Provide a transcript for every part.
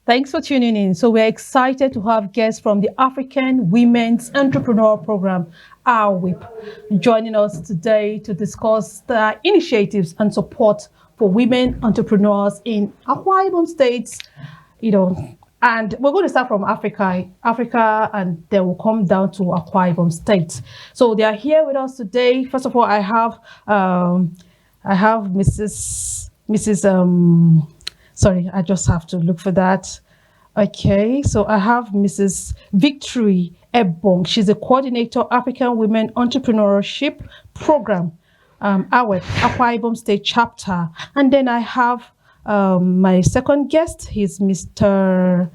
Thanks for tuning in. So we're excited to have guests from the African Women's Entrepreneurship Program, AWEP, joining us today to discuss the initiatives and support for women entrepreneurs in Akwa Ibom State, and we're going to start from Africa, and then we'll come down to Akwa Ibom State. So they are here with us today. First of all, I have Mrs. Sorry, I just have to look for that. Okay, so I have Mrs. Victory Ebong. She's a coordinator, African Women Entrepreneurship Program, AWEP, Akwa Ibom State Chapter. And then I have my second guest. He's Mr.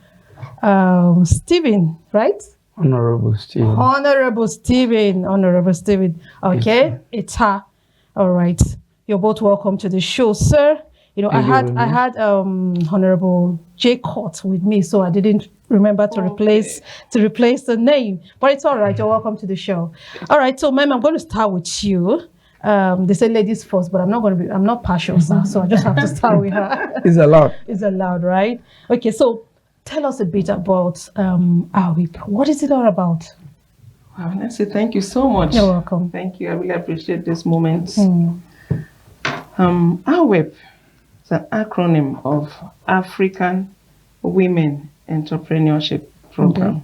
Stephen, right? Honorable Stephen. Honorable Stephen. Okay, yes, it's her. All right. You're both welcome to the show, sir. I had Honorable J. Court with me, so I didn't remember to replace the name. But it's all right. You're welcome to the show. All right. So, ma'am, I'm going to start with you. They say ladies first, but I'm not partial, sir. So I just have to start with her. It's allowed. It's allowed, right? Okay. So, tell us a bit about AWEP. What is it all about? Wow, Nancy, thank you so much. You're welcome. Thank you. I really appreciate this moment. AWEP is an acronym of African Women Entrepreneurship Program.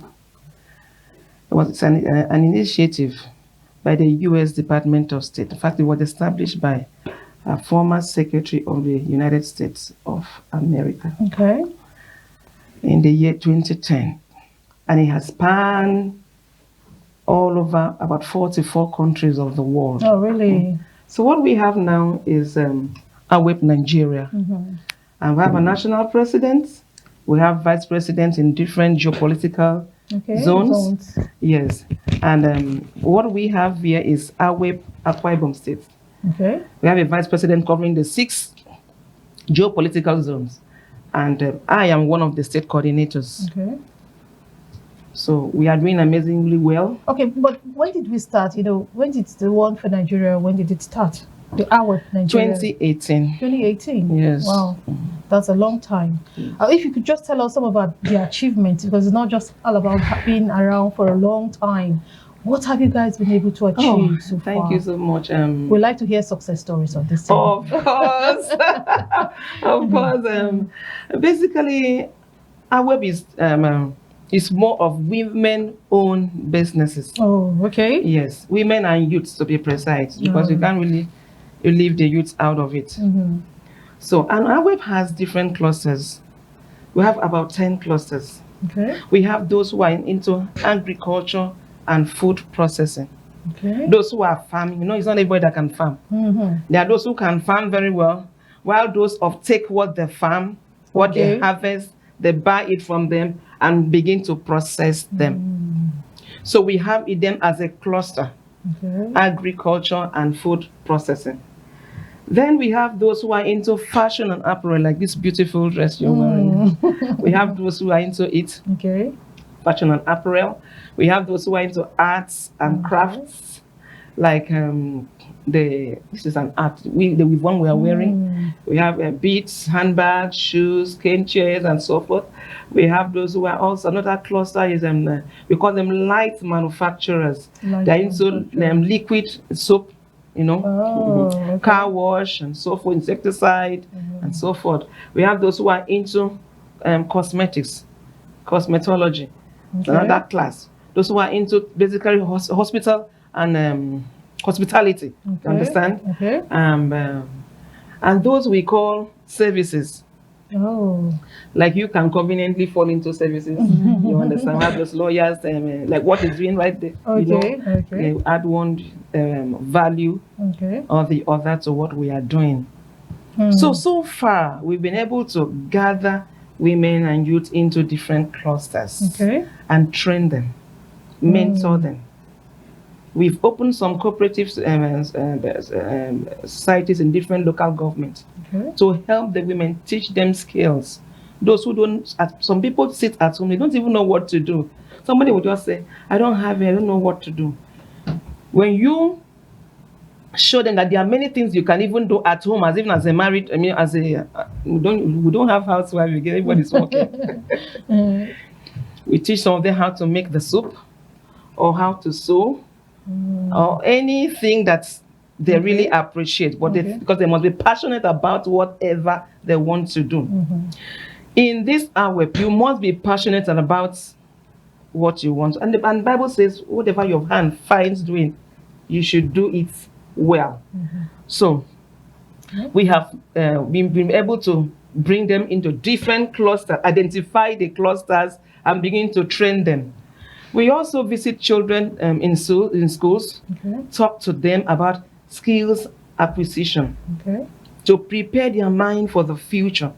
Okay. It's an initiative by the U.S. Department of State. In fact, it was established by a former Secretary of the United States of America. Okay. In the year 2010. And it has spanned all over about 44 countries of the world. Oh, really? So what we have now is AWEP Nigeria. And we have a national president. We have vice presidents in different geopolitical zones. Yes. And what we have here is AWEP Akwa Ibom State. Okay. We have a vice president covering the 6 geopolitical zones. And I am one of the state coordinators. Okay. So we are doing amazingly well. Okay, but when did we start? When did the one for Nigeria, when did it start? The AWEP Nigeria? 2018. 2018? Yes. Wow, that's a long time. If you could just tell us some about the achievements, because it's not just all about being around for a long time. What have you guys been able to achieve so far? Thank you so much. We'd like to hear success stories on this. Of course. Of course. Basically, AWEP is more of women-owned businesses. Oh, okay. Yes, women and youths to be precise, because you can't really leave the youths out of it. So, and AWEP has different clusters. We have about 10 clusters. Okay. We have those who are into agriculture and food processing. Okay. Those who are farming, it's not everybody that can farm. There are those who can farm very well, while those of take what they farm, what they harvest, they buy it from them and begin to process them. So we have them as a cluster, agriculture and food processing. Then we have those who are into fashion and apparel, like this beautiful dress you're wearing. We have those who are into it, fashion and apparel. We have those who are into arts and crafts, like this is an art, the one we are wearing. We have beads, handbags, shoes, cane chairs, and so forth. We have those who are also, another cluster is, we call them light manufacturers. They're into liquid soap, car wash and so forth, insecticide and so forth. We have those who are into cosmetics, cosmetology, another class. Those who are into basically hospital and hospitality, understand? And those we call services. Like you can conveniently fall into services. You understand? We have those lawyers, like what is doing right there. They add one value or the other to what we are doing. So far, we've been able to gather women and youth into different clusters and train them, mentor them. We've opened some cooperative societies in different local governments to help the women, teach them skills. Those who don't, some people sit at home, they don't even know what to do. Somebody would just say, I don't know what to do. When you show them that there are many things you can even do at home, as even as a married. I mean, as a we don't have housewives. Everybody's working. We teach some of them how to make the soup, or how to sew, or anything that they really appreciate, but because they must be passionate about whatever they want to do. In this AWEP, you must be passionate about what you want. And the Bible says, whatever your hand finds doing, you should do it well. So we have been able to bring them into different clusters, identify the clusters, and begin to train them. We also visit children in schools, talk to them about skills acquisition, to prepare their mind for the future.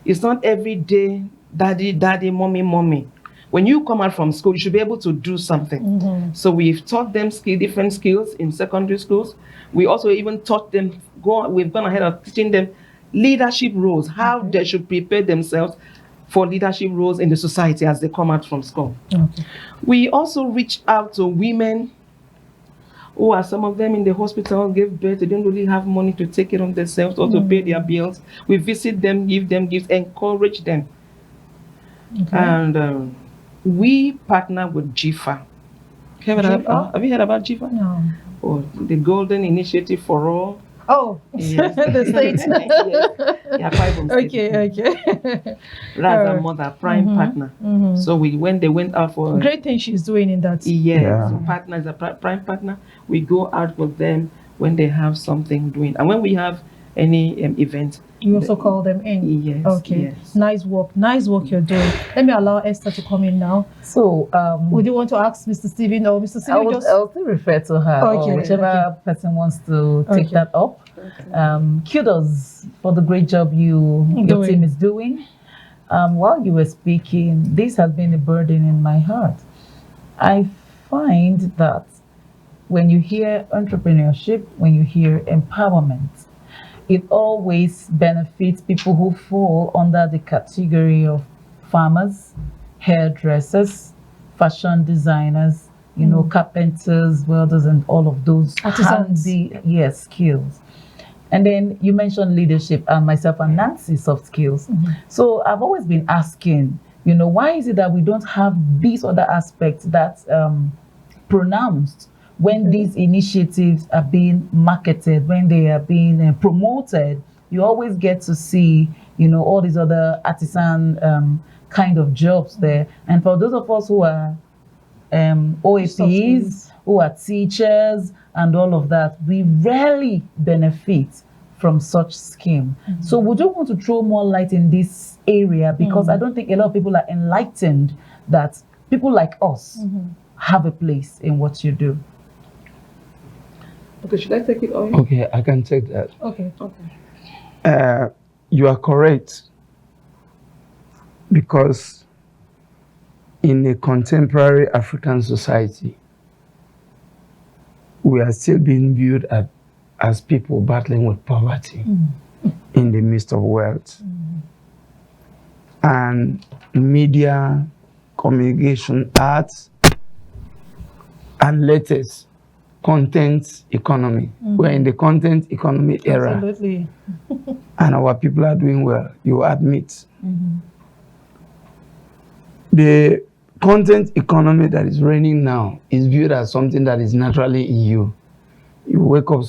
It's not every day, daddy, daddy, mommy, mommy. When you come out from school, you should be able to do something. So we've taught them different skills in secondary schools. We also even taught them, we've gone ahead of teaching them leadership roles, how they should prepare themselves for leadership roles in the society as they come out from school. We also reach out to women who are, some of them in the hospital, gave birth, they don't really have money to take care of themselves or to pay their bills. We visit them, give them gifts, encourage them. And we partner with GIFA. Have you heard about GIFA? No. Or the Golden Initiative for All. Oh, yes. the states. Yeah, Akwa Ibom Okay. Raza Mother, prime partner. So when they went out for great thing she's doing in that. Yes, so partner is a prime partner. We go out with them when they have something doing, and when we have any event, you also call them in. Yes. Okay. Yes. Nice work you're doing. Let me allow Esther to come in now. So, would you want to ask Mr. Stephen or Mr. Stephen? I'll still refer to her, or whichever person wants to take that up. Kudos for the great job your team is doing. While you were speaking, this has been a burden in my heart. I find that when you hear entrepreneurship, when you hear empowerment, it always benefits people who fall under the category of farmers, hairdressers, fashion designers, carpenters, welders, and all of those handy skills. And then you mentioned leadership, and myself and Nancy, soft skills. So I've always been asking, why is it that we don't have these other aspects that's pronounced when these initiatives are being marketed, when they are being promoted? You always get to see, all these other artisan kind of jobs there. And for those of us who are OAPs, who are teachers, and all of that, we rarely benefit from such scheme. So would you want to throw more light in this area? Because I don't think a lot of people are enlightened that people like us have a place in what you do. Okay, should I take it on? Okay, I can take that. Okay. You are correct, because in a contemporary African society, we are still being viewed as people battling with poverty in the midst of wealth. And media, communication, arts, and letters, content economy. We're in the content economy era. Absolutely. And our people are doing well, you admit. The content economy that is reigning now is viewed as something that is naturally in you. You wake up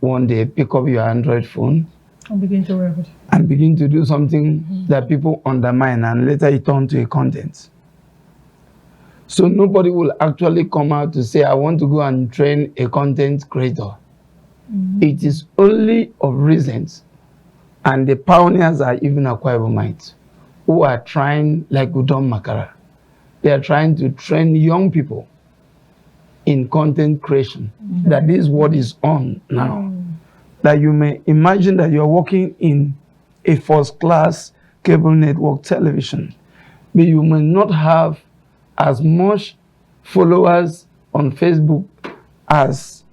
one day, pick up your Android phone, and begin to work it. And begin to do something that people undermine, and later it turns to a content. So nobody will actually come out to say, I want to go and train a content creator. It is only of reasons. And the pioneers are even Akwa Ibomites, who are trying, like Udom Makara, they are trying to train young people in content creation. That is what is on now. That you may imagine that you're working in a first-class cable network television, but you may not have as much followers on Facebook as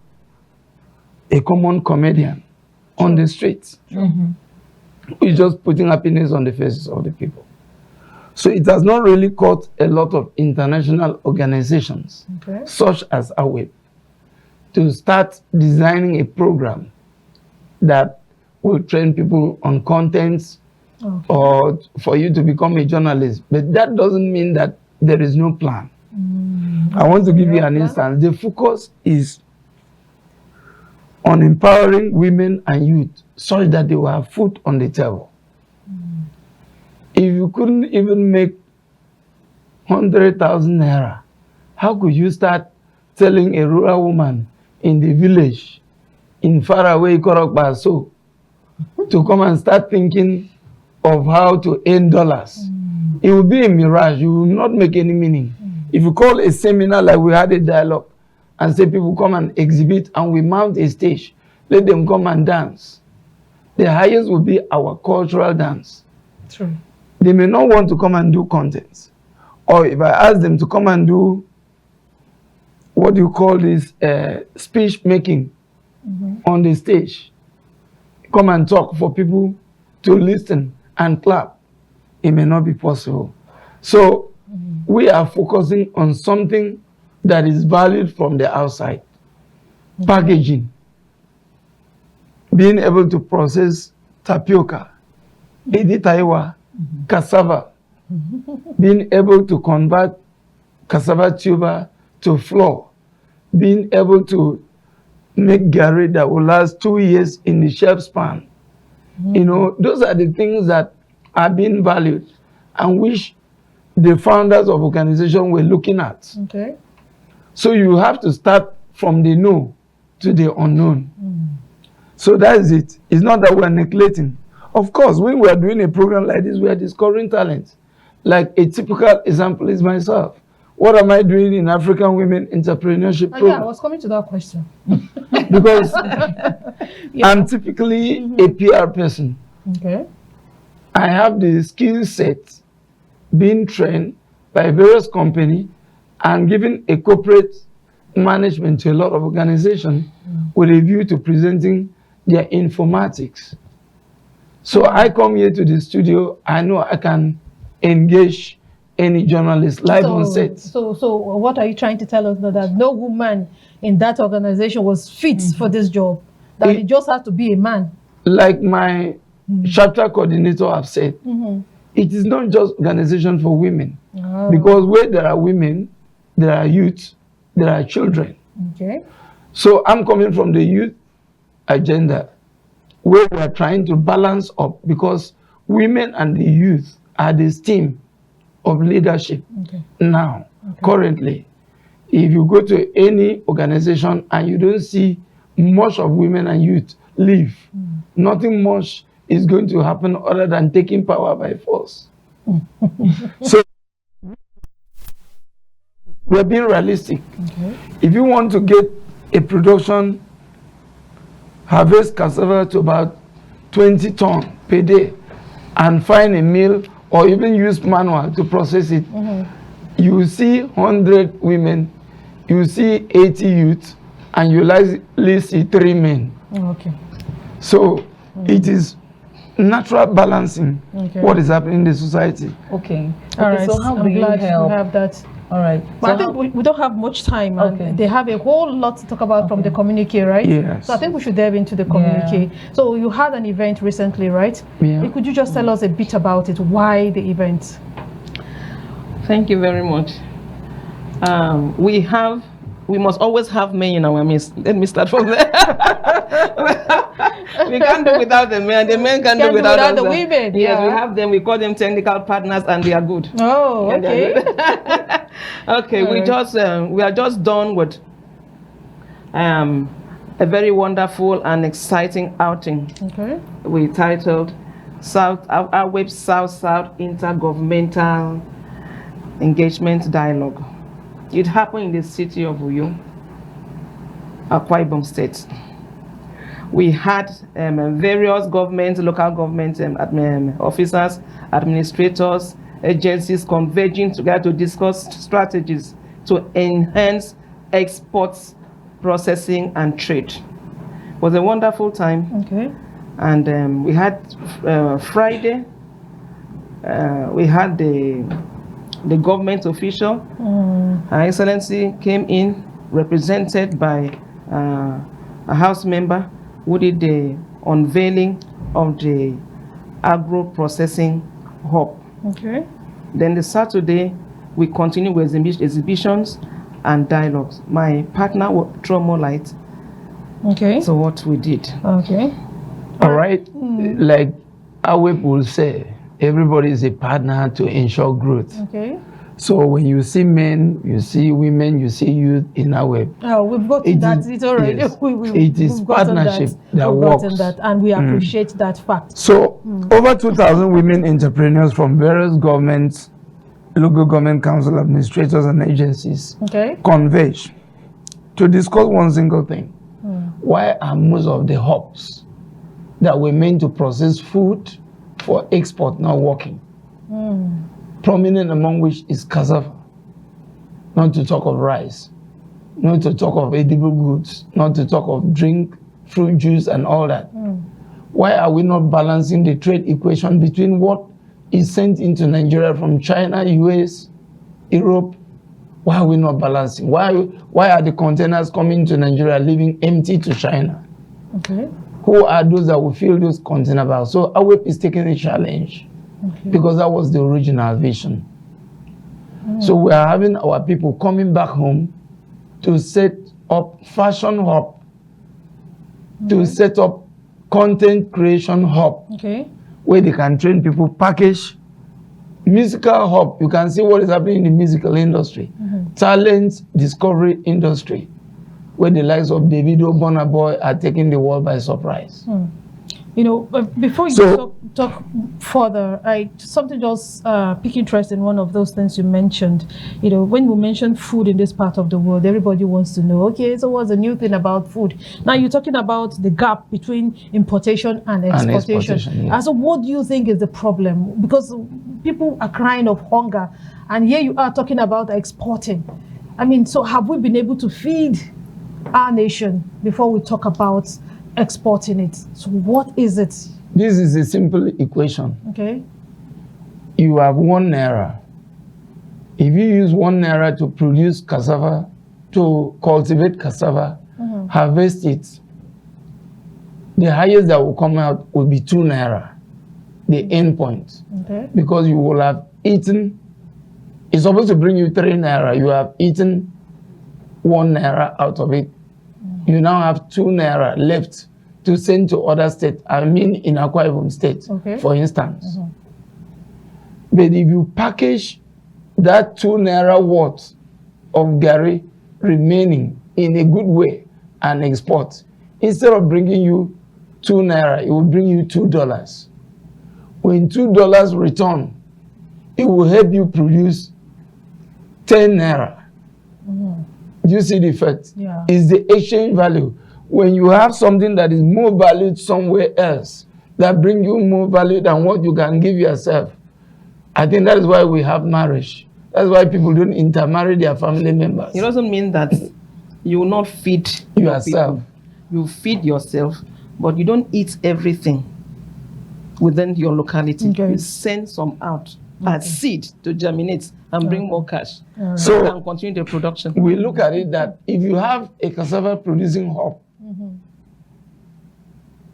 a common comedian on the streets. Who's just putting happiness on the faces of the people. So it has not really caught a lot of international organizations, such as AWEP, to start designing a program that will train people on contents or for you to become a journalist. But that doesn't mean that there is no plan. I want to give you an instance. The focus is on empowering women and youth such that they will have food on the table. If you couldn't even make 100,000 naira, how could you start telling a rural woman in the village in faraway Korokbaso to come and start thinking of how to earn dollars? It will be a mirage. You will not make any meaning. If you call a seminar like we had a dialogue and say people come and exhibit and we mount a stage, let them come and dance. The highest will be our cultural dance. True. They may not want to come and do contents. Or if I ask them to come and do, what do you call this, speech making on the stage, come and talk for people to listen and clap, it may not be possible. So we are focusing on something that is valued from the outside. Packaging, being able to process tapioca, editaiwa, cassava, being able to convert cassava tuber to flour, being able to make garri that will last 2 years in the shelf span. You know, those are the things that are being valued and which the founders of organization were looking at. Okay. So you have to start from the known to the unknown. So that is it. It's not that we're neglecting. Of course, when we are doing a program like this, we are discovering talent. Like a typical example is myself. What am I doing in African Women Entrepreneurship Program? Yeah, I was coming to that question. Because I'm typically a PR person. Okay. I have the skill set being trained by various companies and given a corporate management to a lot of organizations with a view to presenting their informatics. So I come here to the studio, I know I can engage any journalist live on set. So what are you trying to tell us now, that no woman in that organization was fit for this job? That it just has to be a man? Like my chapter coordinator have said, it is not just organization for women. Because where there are women, there are youth, there are children. Okay. So I'm coming from the youth agenda, where we are trying to balance up, because women and the youth are the steam of leadership now, currently. If you go to any organization and you don't see much of women and youth leave, nothing much is going to happen other than taking power by force. So we're being realistic. If you want to get a production, harvest cassava to about 20 tons per day and find a mill or even use manual to process it, you see 100 women, you see 80 youth, and you likely see 3 men. Okay. So it is natural balancing what is happening in the society. Okay. All right. So how I'm do you glad help? we have that. All right. But So I think we don't have much time, and they have a whole lot to talk about from the communique, right? Yes. So I think we should delve into the communique. So you had an event recently, right? Yeah. Could you just tell us a bit about it? Why the event? Thank you very much. We must always have men in our midst. Let me start from there. We can't do without the men. The men can't do without us. The women. Yes, we have them. We call them technical partners, and they are good. Oh, Yeah, okay. Okay, we are just done with a very wonderful and exciting outing. Okay. We titled AWEP South-South Intergovernmental Engagement Dialogue. It happened in the city of Uyo, Akwa Ibom State. We had various government, local government officers, administrators, agencies converging together to discuss strategies to enhance exports, processing, and trade. It was a wonderful time. Okay. And we had Friday, we had the government official, Her Excellency came in, represented by a house member who did the unveiling of the agro processing hub. Okay. Then the Saturday, we continue with exhibitions and dialogues. My partner will throw more light. Okay. So what we did. Okay. All right. Like AWEP will say, everybody is a partner to ensure growth. Okay. So when you see men, you see women, you see youth in AWEP. Oh, we've gotten that. It's already. Yes, It is partnership that works. That, and we appreciate that fact. So over 2,000 women entrepreneurs from various governments, local government council administrators and agencies converge to discuss one single thing. Why are most of the hubs that were meant to process food for export not working? Prominent among which is cassava, not to talk of rice, not to talk of edible goods, not to talk of drink, fruit juice and all that. Why are we not balancing the trade equation between what is sent into Nigeria from China, US, Europe? Why are we not balancing? Why are the containers coming to Nigeria leaving empty to China? Okay. Who are those that will fill those container bags? So AWEP is taking a challenge because that was the original vision. So we are having our people coming back home to set up fashion hub, to set up content creation hub, where they can train people, package musical hub. You can see what is happening in the musical industry, talent discovery industry, where the likes of Davido, Burna Boy are taking the world by surprise. You know, before you talk further, something just piqued interest in one of those things you mentioned. You know, when we mention food in this part of the world, everybody wants to know, okay, so what's the new thing about food? Now you're talking about the gap between importation and exportation. So what do you think is the problem? Because people are crying of hunger, and here you are talking about exporting. I mean, so have we been able to feed our nation before we talk about exporting it? So what is it? This is a simple equation. Okay. You have 1 naira. If you use 1 naira to produce cassava, to cultivate cassava, harvest it, the highest that will come out will be 2 naira, the end point. Okay. Because you will have eaten, it's supposed to bring you 3 naira, you have eaten 1 naira out of it. You now have 2 naira left to send to other states. I mean, in Akwa Ibom State, for instance. But if you package that 2 naira worth of gari remaining in a good way and export, instead of bringing you 2 naira, it will bring you $2. When $2 return, it will help you produce 10 naira. Do you see the effect? Yeah. It's the exchange value. When you have something that is more valued somewhere else, that brings you more value than what you can give yourself, I think that is why we have marriage. That's why people don't intermarry their family members. It doesn't mean that you will not feed yourself. You feed yourself, but you don't eat everything within your locality. You send some out as seed to germinate and bring more cash. So we can continue the production. We look at it that if you have a cassava producing hub,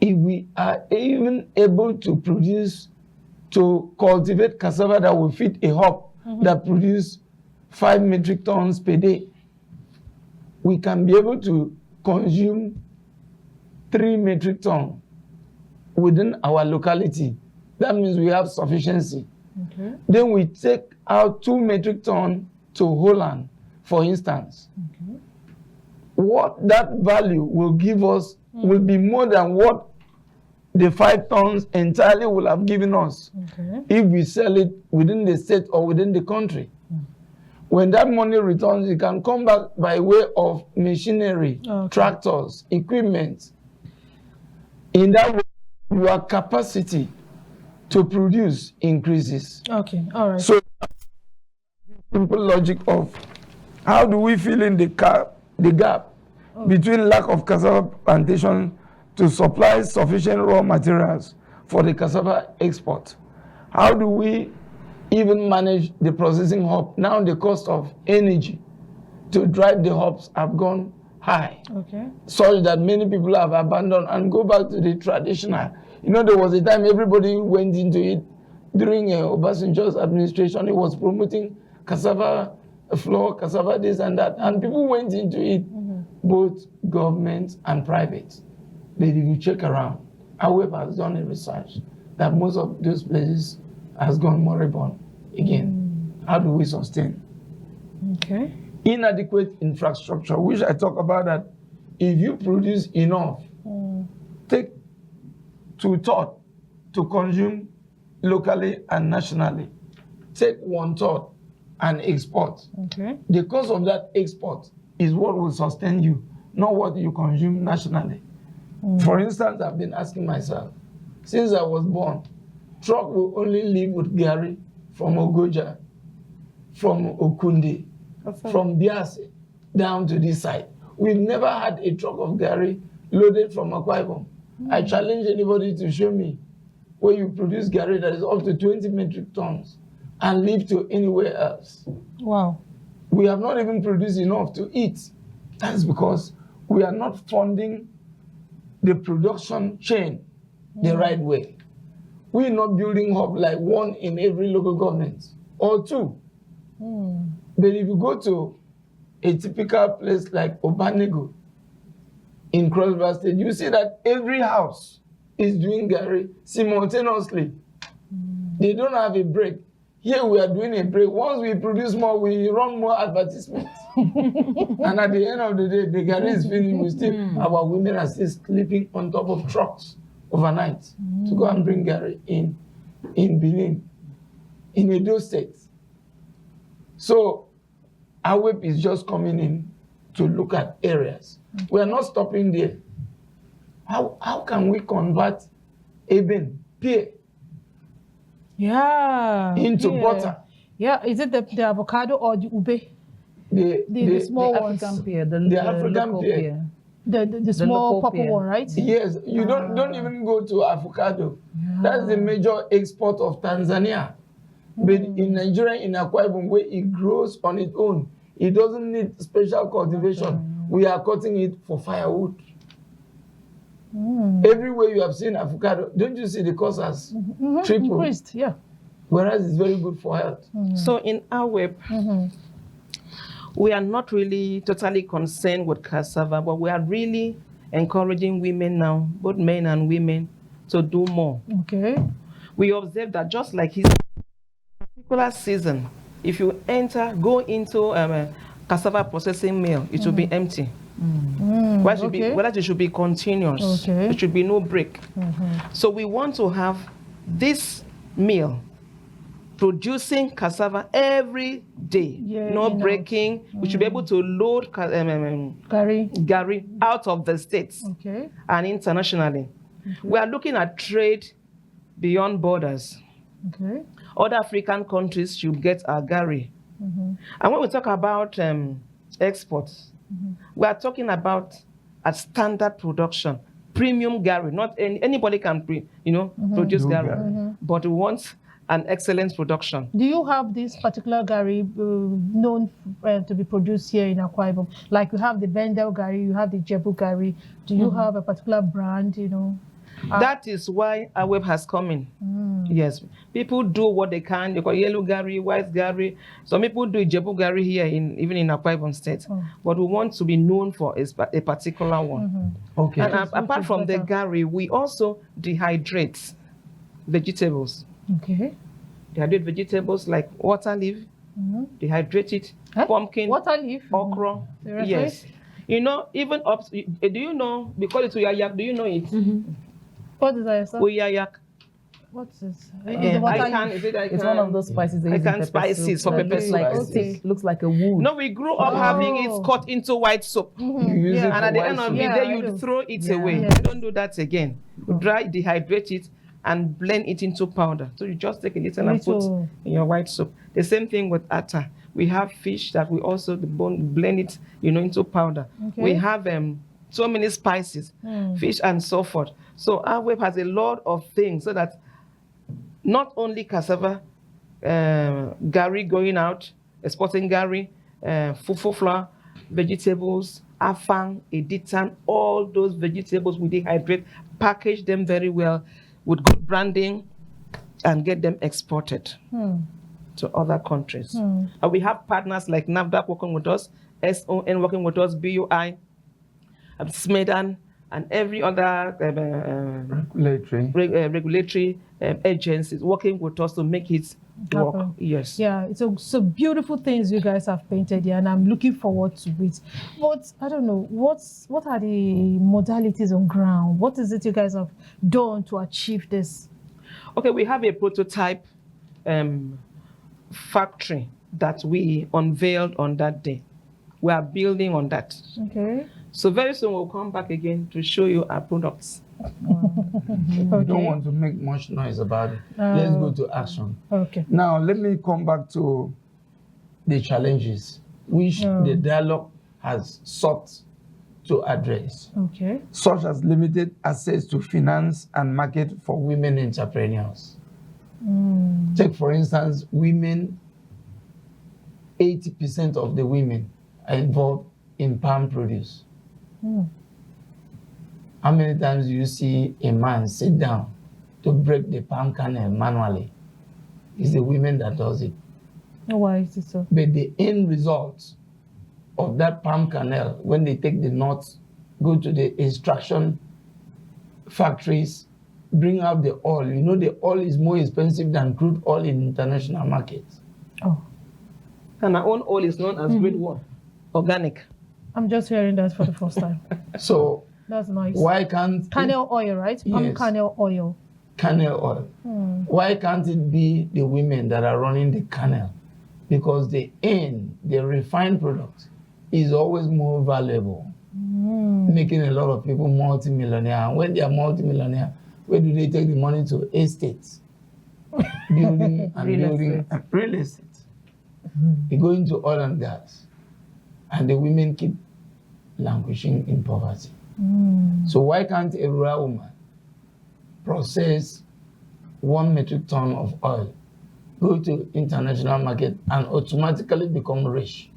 if we are even able to produce, to cultivate cassava that will fit a hub that produce 5 metric tons per day, we can be able to consume 3 metric tons within our locality. That means we have sufficiency. Then we take out 2 metric tons to Holland, for instance. What that value will give us will be more than what the 5 tons entirely will have given us if we sell it within the state or within the country. When that money returns, it can come back by way of machinery, tractors, equipment. In that way, your capacity to produce increases. Okay, all right. So, simple logic of how do we fill in the gap between lack of cassava plantation to supply sufficient raw materials for the cassava export? How do we even manage the processing hub? Now the cost of energy to drive the hubs have gone high. Okay. Such that many people have abandoned and go back to the traditional. You know, there was a time everybody went into it. During Obasanjo's administration, he was promoting cassava flour, cassava this and that, and people went into it, both government and private. But if you check around, AWEP has done a research that most of those places has gone moribund again. How do we sustain? Okay. Inadequate infrastructure, which I talk about that if you produce enough, take 2/3 to consume locally and nationally, take 1/3 and export. Okay. The cost of that export is what will sustain you, not what you consume nationally. For instance, I've been asking myself, since I was born, truck will only leave with Gary from Ogoja, from Okunde, from Biase, down to this side. We've never had a truck of Gary loaded from Akwa Ibom. I challenge anybody to show me where you produce Gary that is up to 20 metric tons and leave to anywhere else. Wow. We have not even produced enough to eat. That's because we are not funding the production chain the right way. We're not building hub like one in every local government or two. But if you go to a typical place like Obanego in Cross River State, you see that every house is doing Gary simultaneously. They don't have a break. Here we are doing a break. Once we produce more, we run more advertisements. And at the end of the day, the Gary is finished. We still, our women are still sleeping on top of trucks overnight to go and bring Gary in Benin, in Edo State. So AWEP is just coming in to look at areas. We are not stopping there. How can we convert Ebong pear into butter? Yeah, is it the avocado or the ube? The small ones. African pear, the African pear. The small purple pear. one, right? Yes, you don't even go to avocado. That's the major export of Tanzania. But in Nigeria, in Akwa Ibom, where it grows on its own, it doesn't need special cultivation. We are cutting it for firewood. Everywhere you have seen avocado, don't you see the cost has tripled? Increased, yeah. Whereas it's very good for health. So in AWEP, we are not really totally concerned with cassava, but we are really encouraging women now, both men and women, to do more. Okay. We observe that just like his particular season, if you go into a cassava processing mill, it will be empty. Whether it should be continuous. It should be no break. So we want to have this mill producing cassava every day, no breaking. We should be able to load Gary out of the states and internationally. We are looking at trade beyond borders. Other African countries should get our Gary. And when we talk about exports, we are talking about a standard production, premium Gary. Not anybody can produce Gary, but we want an excellent production. Do you have this particular Gary known to be produced here in Akwa Ibom? Like you have the Bendel Gary, you have the Jebu Gary. Do you have a particular brand, That is why AWEP has come in. Yes, people do what they can. They got yellow Gary, white Gary. Some people do Jebu Gary here, even in Akwa Ibom State. But we want to be known for a particular one. Okay. And apart from the Gary, we also dehydrate vegetables. Okay. Dehydrate vegetables like water leaf, dehydrate it, pumpkin, water leaf, okra. Yes. Even up. Do you know? Because it's uyayak. Do you know it? What is that? Uyayak. What's this? It's one of those spices. I can spices for pepper soup. Looks like a wood. No, we grew up having it cut into white soap. You use it And at the end of the day, I you do. throw it away. You don't do that again. You dry, dehydrate it, and blend it into powder. So you just take a little and put in your white soup. The same thing with atta. We have fish that we also blend it, into powder. We have so many spices, fish and so forth. So AWEP has a lot of things so that not only cassava, Gary going out, exporting Gary, fufu flour, vegetables, afang, editan, all those vegetables we dehydrate, package them very well with good branding, and get them exported to other countries. And we have partners like NAFDAC working with us, SON working with us, BUI, SMEDAN, and every other regulatory agencies working with us to make it work. Yes. Yeah, it's a beautiful things you guys have painted here, and I'm looking forward to it. But I don't know, what are the modalities on ground? What is it you guys have done to achieve this? Okay, we have a prototype factory that we unveiled on that day. We are building on that. Okay. So very soon we'll come back again to show you our products. We don't want to make much noise about it. Let's go to action. Okay. Now, let me come back to the challenges which the dialogue has sought to address. Okay. Such as limited access to finance and market for women entrepreneurs. Take, for instance, women, 80% of the women are involved in palm produce. How many times do you see a man sit down to break the palm kernel manually? It's the women that does it. Why is it so? But the end result of that palm kernel, when they take the nuts, go to the extraction factories, bring out the oil. You know, the oil is more expensive than crude oil in international markets. Oh. And our own oil is known as grade 1, organic. I'm just hearing that for the first time. So that's nice. Why can't kernel oil, right? Yes. Kernel oil. Kernel oil. Why can't it be the women that are running the kernel? Because the refined product is always more valuable, making a lot of people multimillionaire. And when they are multimillionaire, where do they take the money to? Estates, building and building and real estate. They go into oil and gas, and the women keep languishing in poverty. So why can't a rural woman process 1 metric ton of oil, go to international market, and automatically become rich?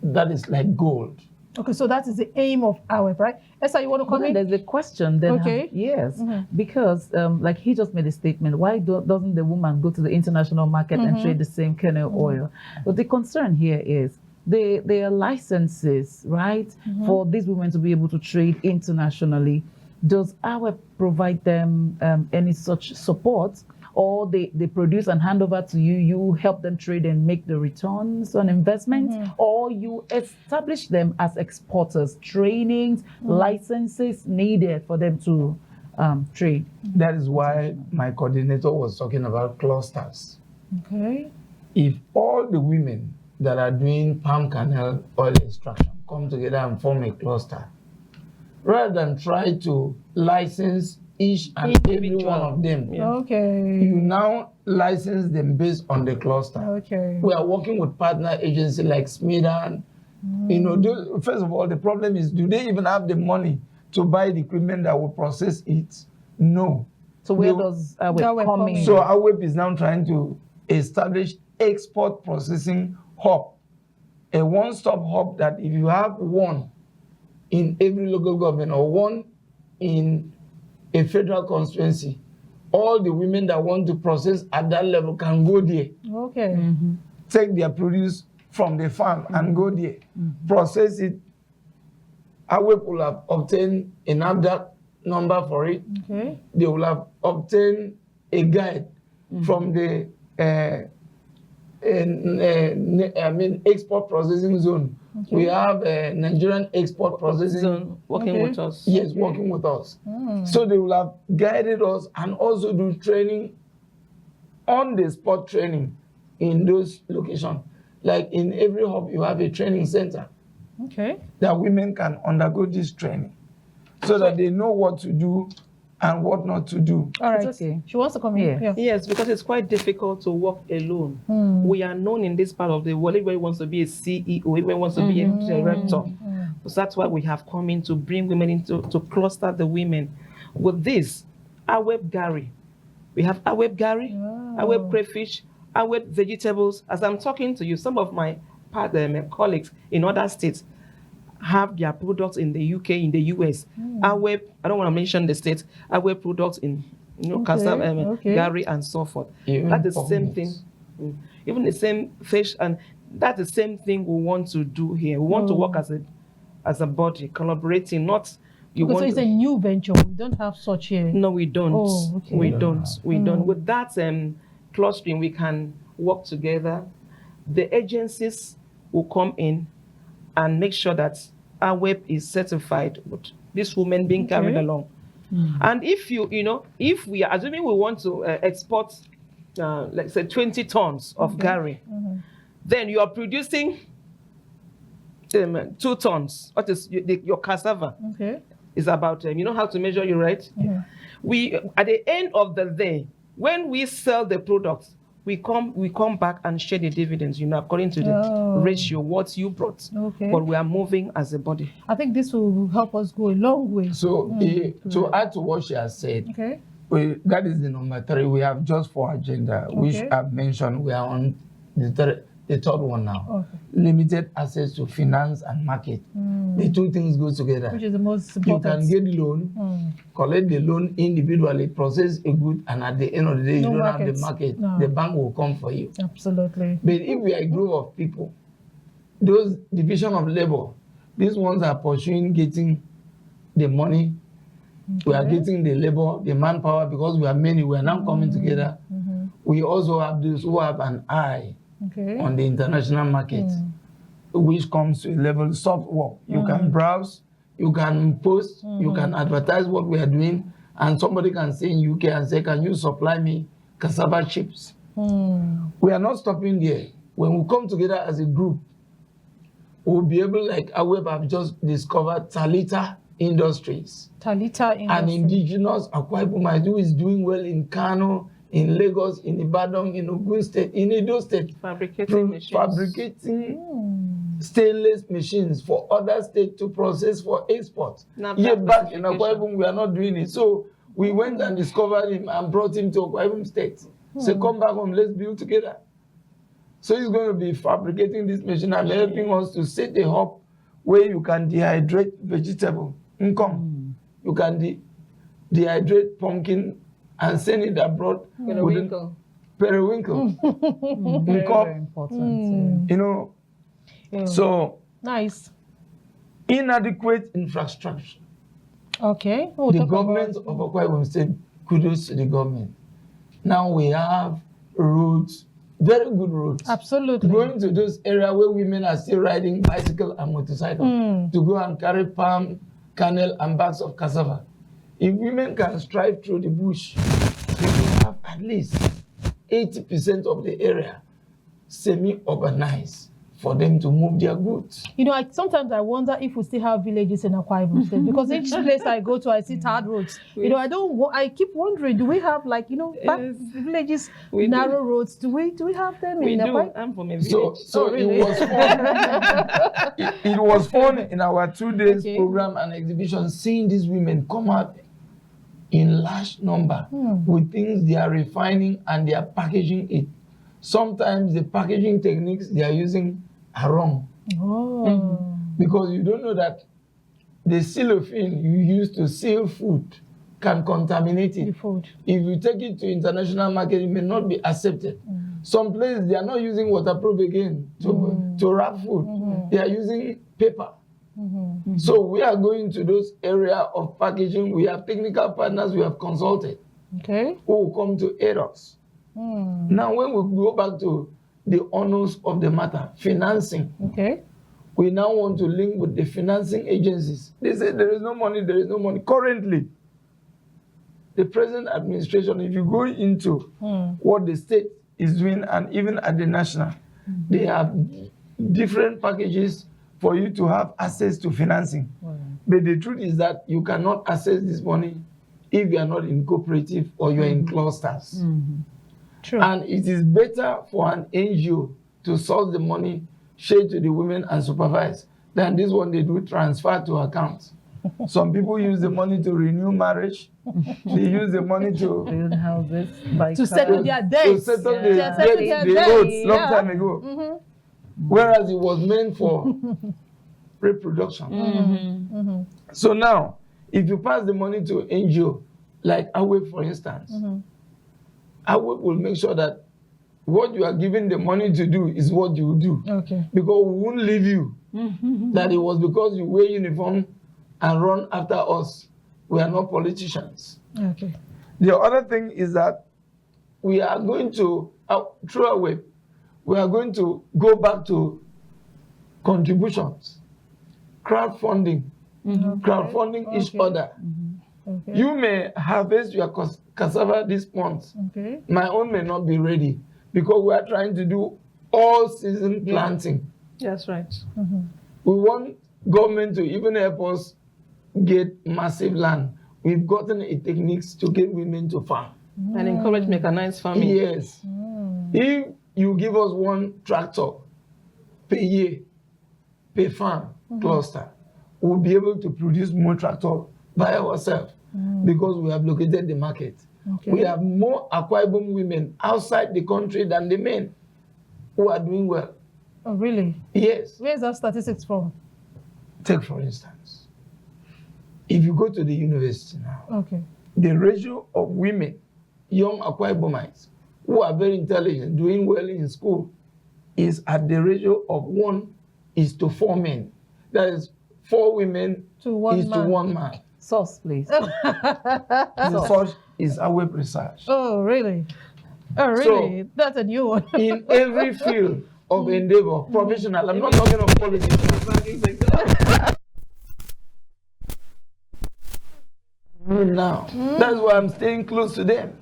That is like gold. Okay, so that is the aim of AWEP, right? Esther, you want to comment? There's a question then. Okay. Yes, because like he just made a statement, why doesn't the woman go to the international market and trade the same kernel oil? But the concern here is there are licenses, right, for these women to be able to trade internationally. Does AWEP provide them any such support? Or they produce and hand over to you, you help them trade and make the returns on investment, or you establish them as exporters, trainings, licenses needed for them to trade? That is why my coordinator was talking about clusters. Okay. If all the women that are doing palm kernel oil extraction come together and form a cluster, rather than try to license each and every one of them. Okay. You now license them based on the cluster. Okay. We are working with partner agencies like SMEDAN. You know, first of all, the problem is, do they even have the money to buy the equipment that will process it? No. So where does AWEP come in? So AWEP is now trying to establish export processing hub, a one-stop hub that if you have one in every local government or one in a federal constituency, all the women that want to process at that level can go there. Okay. Take their produce from the farm and go there, process it. AWEP will have obtained an NAFDAC number for it. Okay. They will have obtained a guide from the export processing zone. Okay. We have a Nigerian export processing zone working with us. Yes, working with us. So they will have guided us and also do training, on the spot training in those locations. Like in every hub, you have a training center. Okay. That women can undergo this training so that they know what to do and what not to do. All right. It's okay. She wants to come here. Yes, because it's quite difficult to work alone. We are known in this part of the world. Everybody wants to be a CEO, everybody wants to be a director. So that's why we have come in to bring women into to cluster the women. With this, AWEP Gari. We have AWEP Gari, AWEP crayfish, AWEP vegetables. As I'm talking to you, some of my colleagues in other states, have their products in the UK, in the US. AWEP, I don't want to mention the states, AWEP products in cassava, Gary, and so forth. That's the same thing. Even the same fish, and that's the same thing we want to do here. We want to work as a body, collaborating, not you want. So it's a new venture. We don't have such a. No, we don't. Oh, okay. We don't. With that clustering, we can work together. The agencies will come in and make sure that our web is certified with this woman being carried along. And if if we are assuming we want to export, let's say 20 tons of Gary, then you are producing 2 tons. What is your cassava? Is about you know how to measure your rate. We at the end of the day, when we sell the products, we come back and share the dividends, according to the ratio what you brought. But we are moving as a body. I think this will help us go a long way. So to add to what she has said, that is the number 3. We have just 4 agenda, which I've mentioned. We are on the third one now. Limited access to finance and market. The 2 things go together. Which is the most important. You can get the loan, collect the loan individually, process a good, and at the end of the day, you don't have the market. The bank will come for you. Absolutely. But if we are a group of people, those division of labor, these ones are pursuing getting the money. We are getting the labor, the manpower, because we are many. We are now coming together. We also have those who have an eye on the international market, which comes to a level of soft work. You can browse, you can post, you can advertise what we are doing, and somebody can say in UK and say, can you supply me cassava chips? We are not stopping there. When we come together as a group, we'll be able, like AWEP have just discovered Talita Industries. An indigenous Akwa Ibom who is doing well in Kano, in Lagos, in Ibadan, in Ogun State, in Edo State, fabricating stainless machines for other states to process for export. Yet back in Akwa Ibom, we are not doing it. So we went and discovered him and brought him to Akwa Ibom State. So come back home, let's build together. So he's going to be fabricating this machine and helping us to set a hub where you can dehydrate vegetable. You can dehydrate pumpkin and send it abroad. Periwinkle. Very important. So nice. Inadequate infrastructure. The government of Akwa Ibom State, kudos to the government. Now we have roads, very good roads. Absolutely. Going to those areas where women are still riding bicycle and motorcycle to go and carry palm kernel and bags of cassava. If women can strive through the bush, we will have at least 80% of the area semi-urbanized for them to move their goods. Sometimes I wonder if we still have villages in Akwa Ibom State, because each place I go to, I see tarred roads. I keep wondering, do we have villages, narrow roads? Do we have them in Akwa Ibom? I'm from a village. So really? It was fun. it was fun in our 2 days program and exhibition, seeing these women come out in large number with things they are refining and they are packaging it. Sometimes the packaging techniques they are using are wrong. Because you don't know that the cellophane you use to seal food can contaminate it. If you take it to international market, it may not be accepted. Some places they are not using waterproof again to wrap food. They are using paper. So we are going to those areas of packaging. We have technical partners we have consulted who will come to aid us. Now, when we go back to the honors of the matter, financing, we now want to link with the financing agencies. They say there is no money, there is no money. Currently, the present administration, if you go into what the state is doing and even at the national, they have different packages for you to have access to financing. But the truth is that you cannot access this money if you are not in cooperative or you are in clusters. True. And it is better for an NGO to source the money, share to the women and supervise, than this one they do transfer to accounts. Some people use the money to renew marriage. They use the money to build houses, to settle their debts. To settle the roads long time ago. Whereas it was meant for reproduction. So now, if you pass the money to NGO, like AWEP, for instance, AWEP will make sure that what you are giving the money to do is what you will do. Okay. Because we won't leave you. That it was because you wear uniform and run after us. We are not politicians. Okay. The other thing is that we are going to, through AWEP, we are going to go back to contributions, crowdfunding, crowdfunding each other. Okay. You may harvest your cassava this month. Okay. My own may not be ready because we are trying to do all season planting. That's right. We want government to even help us get massive land. We've gotten a techniques to get women to farm. And encourage mechanized farming. Yes. If you give us one tractor per year, per farm cluster, we'll be able to produce more tractor by ourselves because we have located the market. Okay. We have more Akwa Ibom women outside the country than the men who are doing well. Oh, really? Yes. Where is that statistics from? Take, for instance, if you go to the university now, Okay. the ratio of women, young Akwa Ibomites, who are very intelligent, doing well in school, is at the ratio of 1:4 men. That is 4 women To one man. to 1 man. Source, please. The source is AWEP research. Oh, really? Oh, really? So, That's a new one. In every field of endeavor, professional, I'm not talking of politics. Now, that's why I'm staying close to them.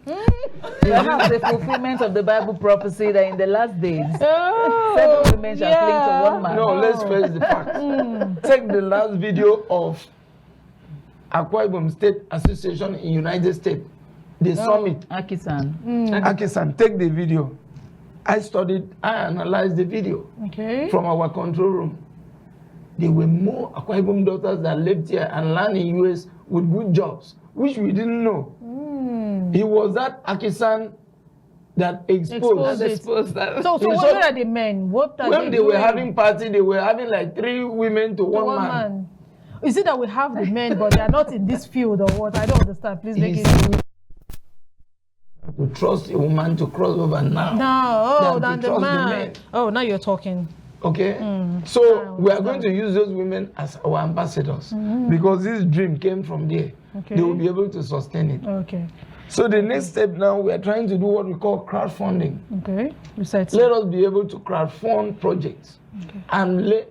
Perhaps the fulfillment of the Bible prophecy that in the last days, Oh, 7 women shall cling to one man. No, let's face the fact. Take the last video of Akwa Ibom State Association in United States, the summit. Akisan. Akisan, take the video. I analyzed the video Okay. from our control room. There were more Akwa Ibom daughters that lived here and learned in US with good jobs, which we didn't know. It was that Akisan that exposed that. So what are the men? What are when they doing? were having party, they were having like 3 women to one man. Is it that we have the men, but they are not in this field or what? I don't understand. Please make it. To trust a woman to cross over now. No, than to the trust the man. men. Oh, now you're talking. Okay, so we are going to use those women as our ambassadors because this dream came from there. Okay. They will be able to sustain it. Okay. So the next step now, we are trying to do what we call crowdfunding. Okay. Research. Let us be able to crowdfund projects and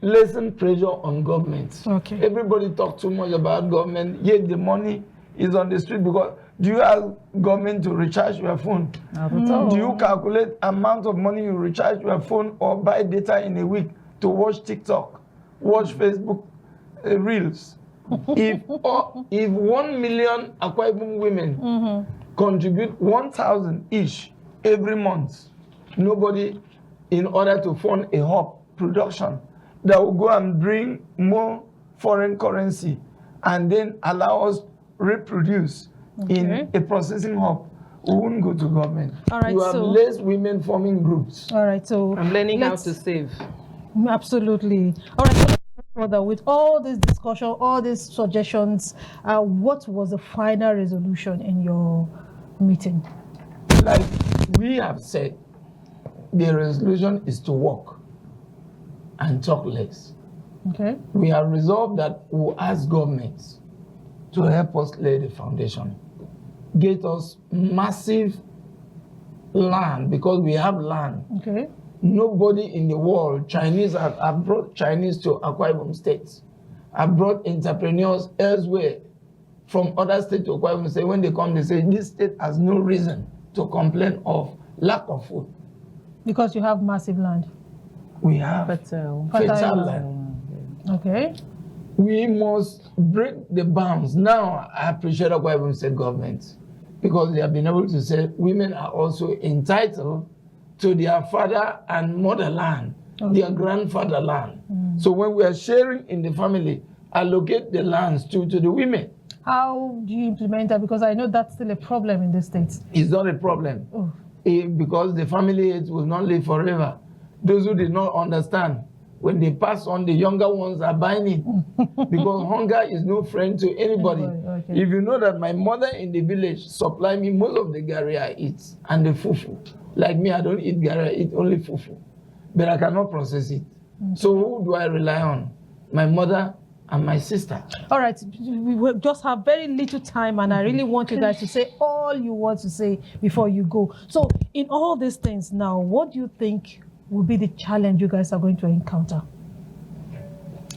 lessen pressure on government. Okay. Everybody talk too much about government, yet the money is on the street because do you ask government to recharge your phone? Not at all. Do you calculate amount of money you recharge your phone or buy data in a week to watch TikTok, watch Facebook Reels? If 1 million Akwa Ibom women contribute 1,000 each every month, nobody, in order to fund a hub production that will go and bring more foreign currency and then allow us reproduce in a processing hub, we won't go to government. All right, you have less women forming groups. All right, so I'm learning how to save. Absolutely. All right, so further with all this discussion, all these suggestions, what was the final resolution in your meeting? Like we have said, the resolution is to work and talk less. Okay. We have resolved that we'll ask governments to help us lay the foundation, get us massive land because we have land. Okay. Nobody in the world, Chinese, I've brought Chinese to Akwa Ibom State. I've brought entrepreneurs elsewhere from other states to Akwa Ibom State. When they come, they say this state has no reason to complain of lack of food. Because you have massive land. We have fertile land. Okay. We must break the bounds. Now, I appreciate Akwa Ibom State government because they have been able to say women are also entitled to their father and motherland, their grandfather land. So when we are sharing in the family, allocate the lands to the women. How do you implement that? Because I know that's still a problem in the States. It's not a problem because the family will not live forever. Those who did not understand When they pass on, the younger ones are buying it. Because hunger is no friend to anybody. Okay. If you know that my mother in the village supply me most of the gari I eat and the fufu. Like me, I don't eat gari, I eat only fufu. But I cannot process it. So who do I rely on? My mother and my sister. All right, we will just have very little time, and I really want you guys to say all you want to say before you go. So in all these things now, what do you think will be the challenge you guys are going to encounter?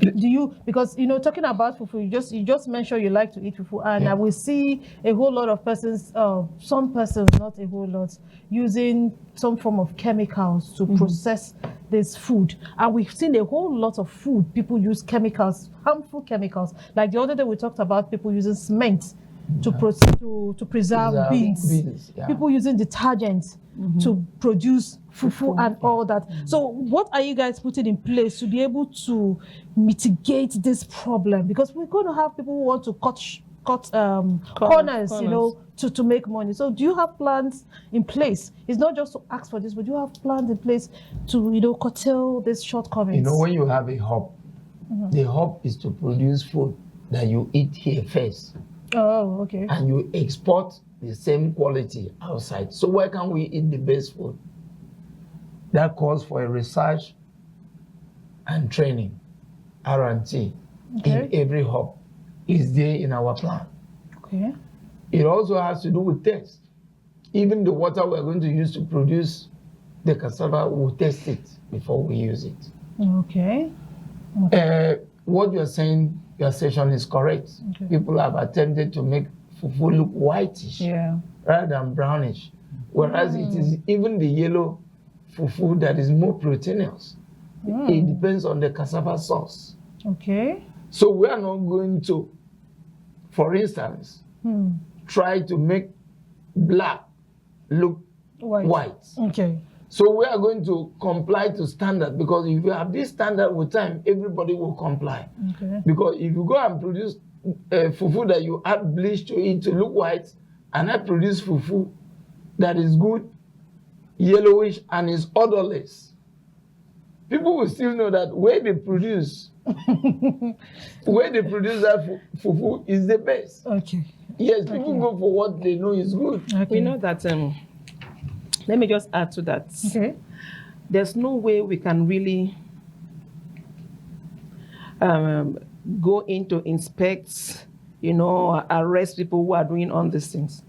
Do you, because talking about fufu, you just mentioned you like to eat fufu, and I will see a whole lot of persons, some persons, not a whole lot, using some form of chemicals to process this food. And we've seen a whole lot of food people use chemicals, harmful chemicals. Like the other day we talked about people using cement to preserve beans. People using detergents to produce fufu and all that. So what are you guys putting in place to be able to mitigate this problem? Because we're going to have people who want to cut corners, to make money. So do you have plans in place? It's not just to ask for this, but do you have plans in place to curtail these shortcomings? When you have a hub, the hub is to produce food that you eat here first. Oh, okay. And you export the same quality outside. So why can't we eat the best food? That calls for a research and training, R&T, in every hub. Is there in our plan. Okay. It also has to do with test. Even the water we're going to use to produce the cassava, we'll test it before we use it. Okay. What you're saying, your session is correct. Okay. People have attempted to make fufu look whitish rather than brownish. Whereas it is even the yellow fufu that is more proteinous. It depends on the cassava sauce. Okay. So we are not going to, for instance, try to make black look white. Okay. So we are going to comply to standard, because if you have this standard with time, everybody will comply. Okay. Because if you go and produce fufu that you add bleach to it to look white, and I produce fufu that is good, yellowish, and is odorless, people will still know that where they produce that fufu is the best. Okay. Yes, people go for what they know is good. Okay. We know that, let me just add to that. Okay. There's no way we can really go into inspect, arrest people who are doing all these things.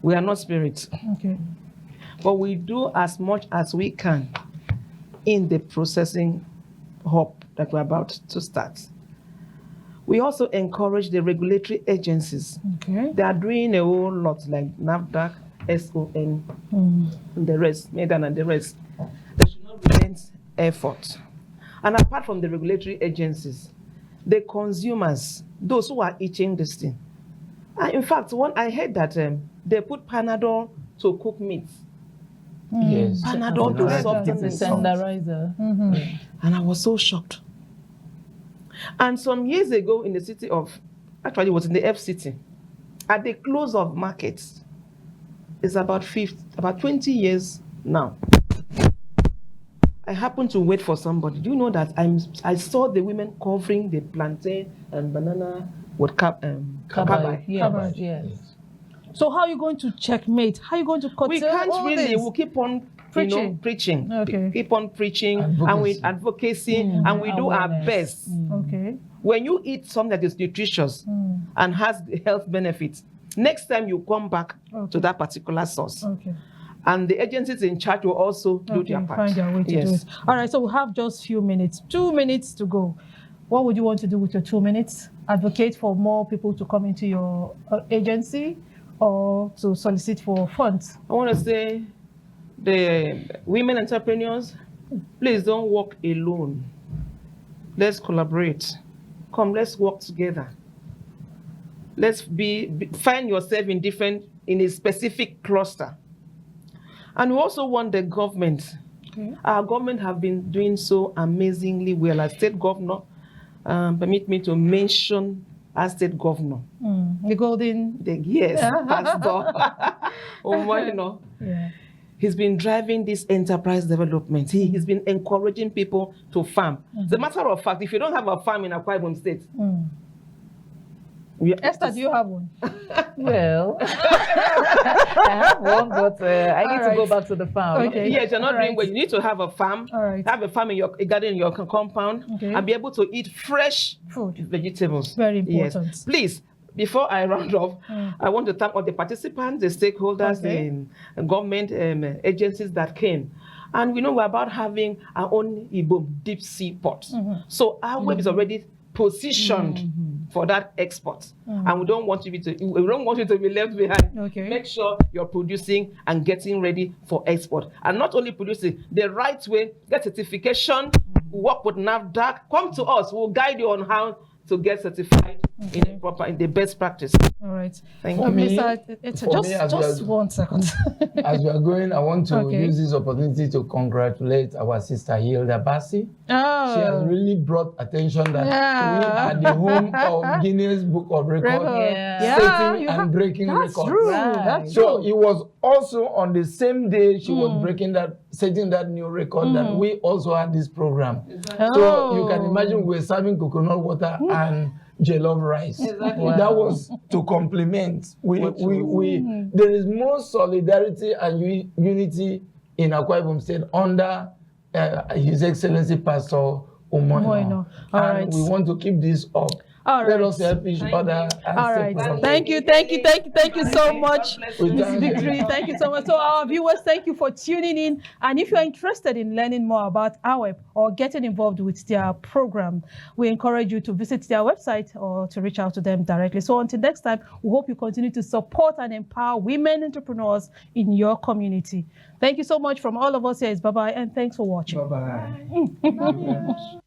We are not spirits. Okay. But we do as much as we can in the processing hub that we're about to start. We also encourage the regulatory agencies. Okay. They are doing a whole lot, like NAFDAC, SON, and the rest, MEDAN and the rest. They should not relent effort. And apart from the regulatory agencies, the consumers, those who are eating this thing. In fact, I heard that they put Panadol to cook meat. Yes. Panadol to soften the tenderizer. And I was so shocked. And some years ago in the city of, actually it was in the F city, at the close of markets, it's about 20 years now. I happened to wait for somebody. Do you know that I saw the women covering the plantain and banana with cabbage? Yes. So how are you going to checkmate? How are you going to curtail We can't all really. this? We'll keep on preaching. Okay. Keep on preaching, Advocacy. and with advocacy, and we do our best. Okay. When you eat something that is nutritious and has health benefits, next time you come back to that particular source. Okay. And the agencies in charge will also do their part. Find their way to do it. All right, so we have just few minutes. 2 minutes to go. What would you want to do with your 2 minutes? Advocate for more people to come into your agency, or to solicit for funds? I want to say, the women entrepreneurs, please don't work alone. Let's collaborate. Come, let's work together. Let's find yourself in a specific cluster. And we also want the government. Okay. Our government have been doing so amazingly well. As state governor, permit me to mention our state governor. The golden. Pastor. Yeah. he's been driving this enterprise development. He's been encouraging people to farm. As a matter of fact, if you don't have a farm in Akwa Ibom State, Esther, do you have one? Well, I have one, but I need to go back to the farm. Okay. Yes, you're not doing well. You need to have a farm. Have a farm in your garden, in your compound, and be able to eat fresh food, vegetables. Very important. Yes. Please, before I round off, I want to thank all the participants, the stakeholders, the government agencies that came. And we know we're about having our own Ibom deep sea port. So our web is already positioned for that export, and we don't want you to be left behind. Make sure you're producing and getting ready for export, and not only producing the right way. Get certification, work with NAFDAC. Come to us, we'll guide you on how to get certified in the best practice. All right. Thank you. Just 1 second. As we are going, I want to use this opportunity to congratulate our sister Hilda Bassi. She has really brought attention that we are the home of Guinness Book of Records, setting and breaking records. True. That's so true. it was also on the same day she was setting that new record that we also had this program. So you can imagine we're serving coconut water and jollof rice. That was to complement. There is more solidarity and unity in Akwa Ibom State under His Excellency Pastor Umoino. And we want to keep this up. Let us help each other. Thank you so much, Ms. Victory. Thank you so much. So our viewers, thank you for tuning in. And if you're interested in learning more about AWEP or getting involved with their program, we encourage you to visit their website or to reach out to them directly. So until next time, we hope you continue to support and empower women entrepreneurs in your community. Thank you so much from all of us here. It's bye-bye, and thanks for watching. Bye-bye.